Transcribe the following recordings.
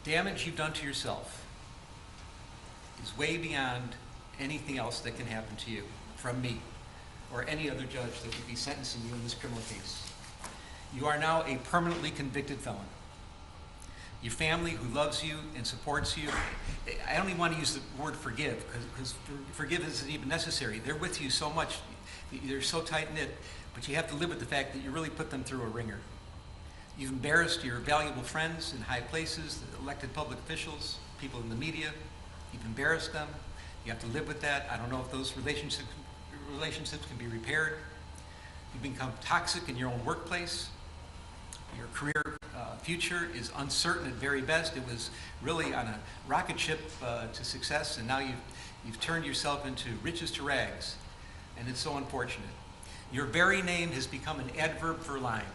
damage you've done to yourself is way beyond anything else that can happen to you from me or any other judge that would be sentencing you in this criminal case. You are now a permanently convicted felon. Your family who loves you and supports you, I don't even want to use the word forgive, because forgive isn't even necessary. They're with you so much, they're so tight-knit, but you have to live with the fact that you really put them through a ringer. You've embarrassed your valuable friends in high places, the elected public officials, people in the media. You've embarrassed them. You have to live with that. I don't know if those relationships can be repaired. You've become toxic in your own workplace. Your career future is uncertain at very best. It was really on a rocket ship to success, and now you've turned yourself into riches to rags, and it's so unfortunate. Your very name has become an adverb for lying,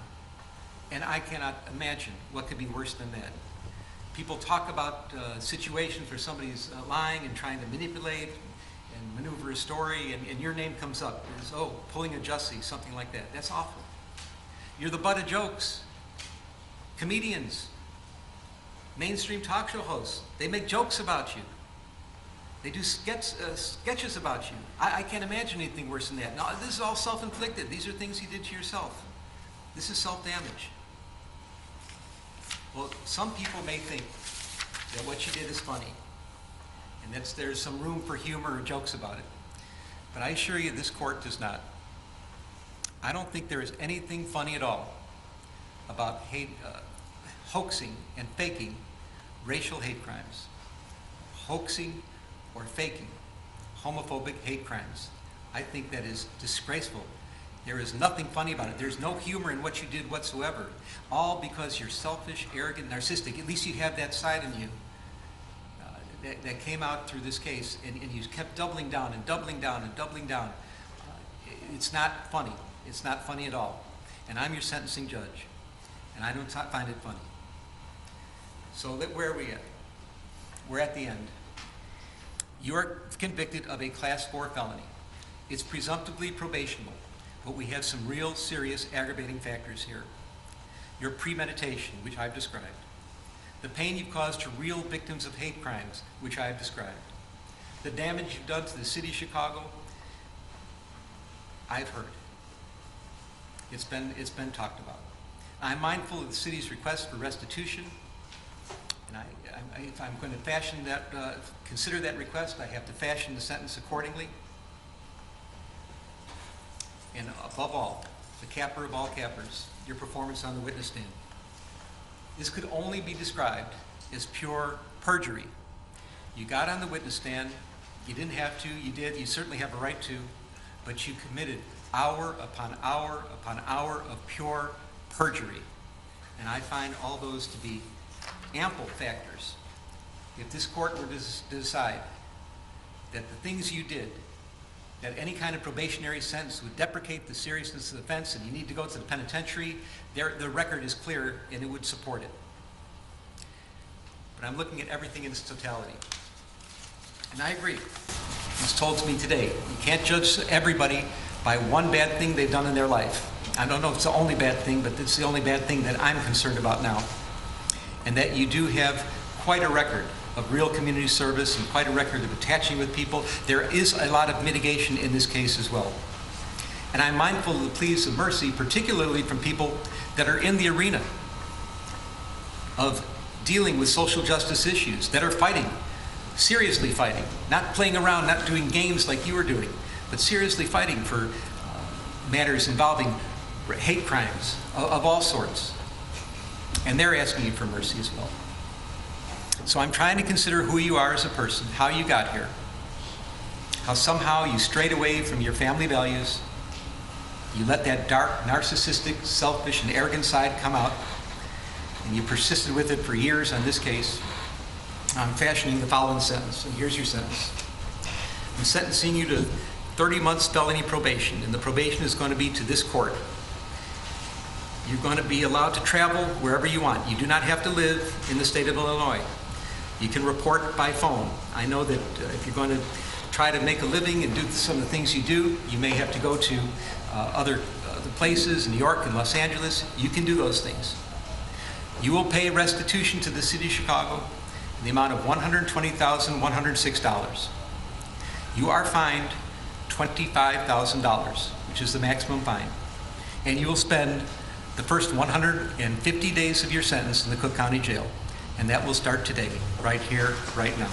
and I cannot imagine what could be worse than that. People talk about situations where somebody's lying and trying to manipulate and maneuver a story, and your name comes up as, oh, pulling a Jussie, something like that. That's awful. You're the butt of jokes. Comedians, mainstream talk show hosts, they make jokes about you. They do sketches about you. I can't imagine anything worse than that. Now, this is all self-inflicted. These are things you did to yourself. This is self-damage. Well, some people may think that what you did is funny, and that there's some room for humor or jokes about it. But I assure you, this court does not. I don't think there is anything funny at all about hoaxing and faking racial hate crimes, hoaxing or faking homophobic hate crimes. I think that is disgraceful. There is nothing funny about it. There's no humor in what you did whatsoever, all because you're selfish, arrogant, narcissistic. At least you have that side in you that came out through this case, and you kept doubling down and doubling down and doubling down. It's not funny. It's not funny at all. And I'm your sentencing judge, and I don't find it funny. So where are we at? We're at the end. You are convicted of a Class 4 felony. It's presumptively probationable, but we have some real serious aggravating factors here. Your premeditation, which I've described. The pain you've caused to real victims of hate crimes, which I have described. The damage you've done to the city of Chicago, I've heard. It's been talked about. I'm mindful of the city's request for restitution, and if I'm going to fashion that, consider that request, I have to fashion the sentence accordingly. And above all, the capper of all cappers, your performance on the witness stand. This could only be described as pure perjury. You got on the witness stand, you didn't have to, you did, you certainly have a right to, but you committed hour upon hour upon hour of pure perjury. And I find all those to be ample factors. If this court were to decide that the things you did, that any kind of probationary sentence would deprecate the seriousness of the offense and you need to go to the penitentiary, the record is clear and it would support it. But I'm looking at everything in its totality. And I agree. It's told to me today, you can't judge everybody by one bad thing they've done in their life. I don't know if it's the only bad thing, but it's the only bad thing that I'm concerned about now. And that you do have quite a record of real community service and quite a record of attaching with people. There is a lot of mitigation in this case as well. And I'm mindful of the pleas of mercy, particularly from people that are in the arena of dealing with social justice issues, that are fighting, seriously fighting, not playing around, not doing games like you were doing, but seriously fighting for matters involving hate crimes of all sorts. And they're asking you for mercy as well. So I'm trying to consider who you are as a person, how you got here, how somehow you strayed away from your family values, you let that dark, narcissistic, selfish, and arrogant side come out, and you persisted with it for years on this case. I'm fashioning the following sentence, and here's your sentence. I'm sentencing you to 30 months felony probation, and the probation is going to be to this court. You're going to be allowed to travel wherever you want. You do not have to live in the state of Illinois. You can report by phone. I know that if you're going to try to make a living and do some of the things you do, you may have to go to other places, in New York and Los Angeles. You can do those things. You will pay restitution to the city of Chicago in the amount of $120,106. You are fined $25,000, which is the maximum fine. And you will spend the first 150 days of your sentence in the Cook County Jail. And that will start today, right here, right now.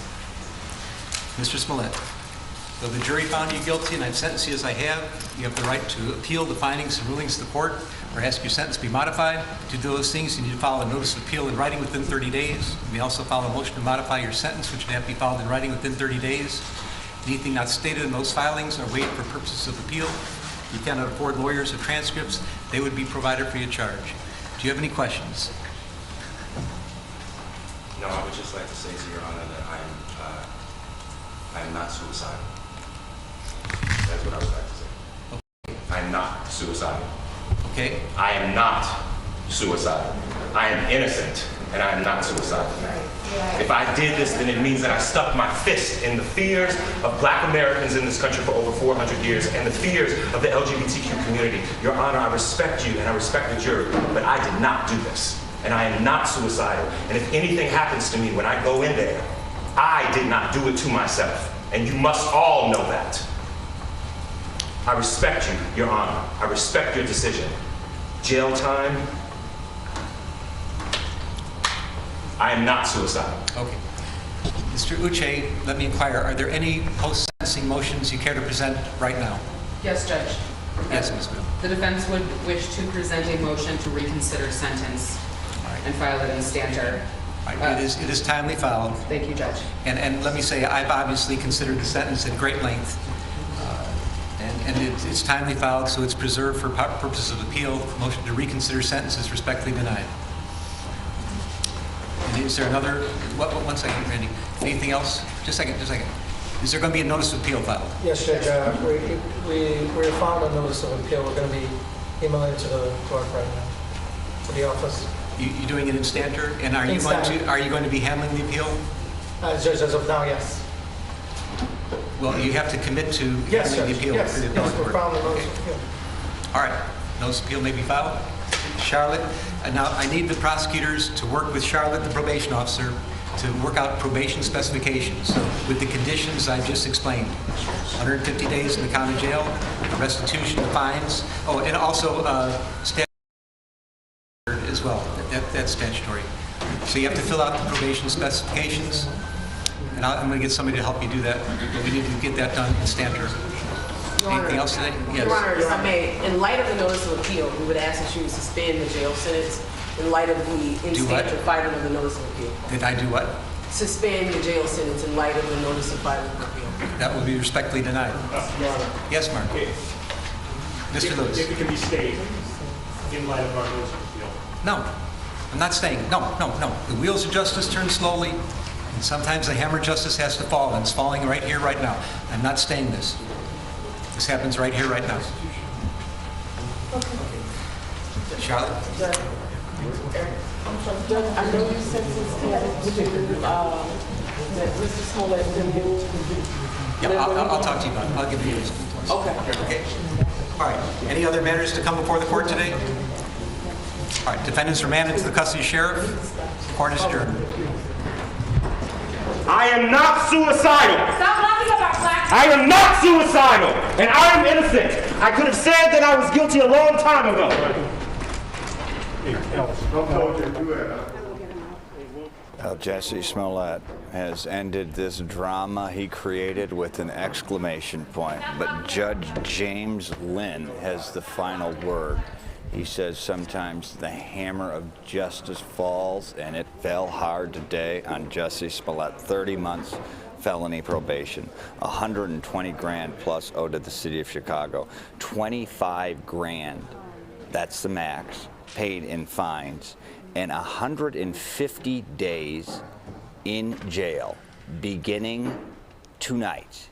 Mr. Smollett, though the jury found you guilty and I've sentenced you as I have, you have the right to appeal the findings and rulings of the court or ask your sentence be modified. To do those things, you need to file a notice of appeal in writing within 30 days. You may also file a motion to modify your sentence, which would have to be filed in writing within 30 days. Anything not stated in those filings are waived for purposes of appeal. You cannot afford lawyers or transcripts. They would be provided free of charge. Do you have any questions? No, I would just like to say to Your Honor that I am not suicidal. That's what I would like to say. Okay. I am not suicidal. Okay. I am not suicidal. I am innocent, and I am not suicidal. If I did this, then it means that I stuck my fist in the fears of Black Americans in this country for over 400 years and the fears of the LGBTQ community. Your Honor, I respect you and I respect the jury, but I did not do this. And I am not suicidal. And if anything happens to me when I go in there, I did not do it to myself. And you must all know that. I respect you, Your Honor. I respect your decision. Jail time. I am not suicidal. Okay. Mr. Uche, let me inquire, are there any post-sentencing motions you care to present right now? Yes, Judge. Yes, Ms. Bill. The defense would wish to present a motion to reconsider sentence and file it in stanter. It is timely filed. Thank you, Judge. And let me say, I've obviously considered the sentence at great length. It's timely filed, so it's preserved for purposes of appeal. Motion to reconsider sentence is respectfully denied. And is there another, one second, Randy. Anything else? Just a second. Is there going to be a notice of appeal filed? Yes, Judge. We filed a notice of appeal. We're going to be emailing it to the clerk right now, to the office. You're doing it in stanter? And are you going to be handling the appeal? Judge, as of now, yes. Well, you have to commit to handling the appeal. Yes, we're filing a notice of appeal. All right. Notice of appeal may be filed. Charlotte, now I need the prosecutors to work with Charlotte, the probation officer, to work out probation specifications with the conditions I just explained. 150 days in the county jail, restitution, fines. Oh, and also statutory as well. That's statutory. So you have to fill out the probation specifications, and I'm going to get somebody to help you do that. But we need to get that done in stanter. Anything else today? Yes. Your Honor, if I may, in light of the notice of appeal, we would ask that you suspend the jail sentence in light of the in-stanter filing of the notice of appeal. Did I do what? Suspend the jail sentence in light of the notice of filing of appeal. That will be respectfully denied. Your Honor. Yes, Mark. Mr. Lewis. If it can be stayed in light of our notice of appeal. No, I'm not staying. No. The wheels of justice turn slowly, and sometimes the hammer of justice has to fall, and it's falling right here, right now. I'm not staying this. This happens right here, right now. Charlotte? Judge, I know you said this that Mr. Smollett didn't do. Yeah, I'll talk to you about it. I'll give you this. Okay. All right. Any other matters to come before the court today? All right. Defendants remanded to the custody of sheriff. Court is adjourned. I am not suicidal. Stop laughing about black. I am not suicidal, and I am innocent. I could have said that I was guilty a long time ago. Well, Jussie Smollett has ended this drama he created with an exclamation point, but Judge James Lynn has the final word. He says sometimes the hammer of justice falls, and it fell hard today on Jussie Smollett. 30 months felony probation, 120 grand plus owed to the city of Chicago, 25 grand, that's the max, paid in fines, and 150 days in jail beginning tonight.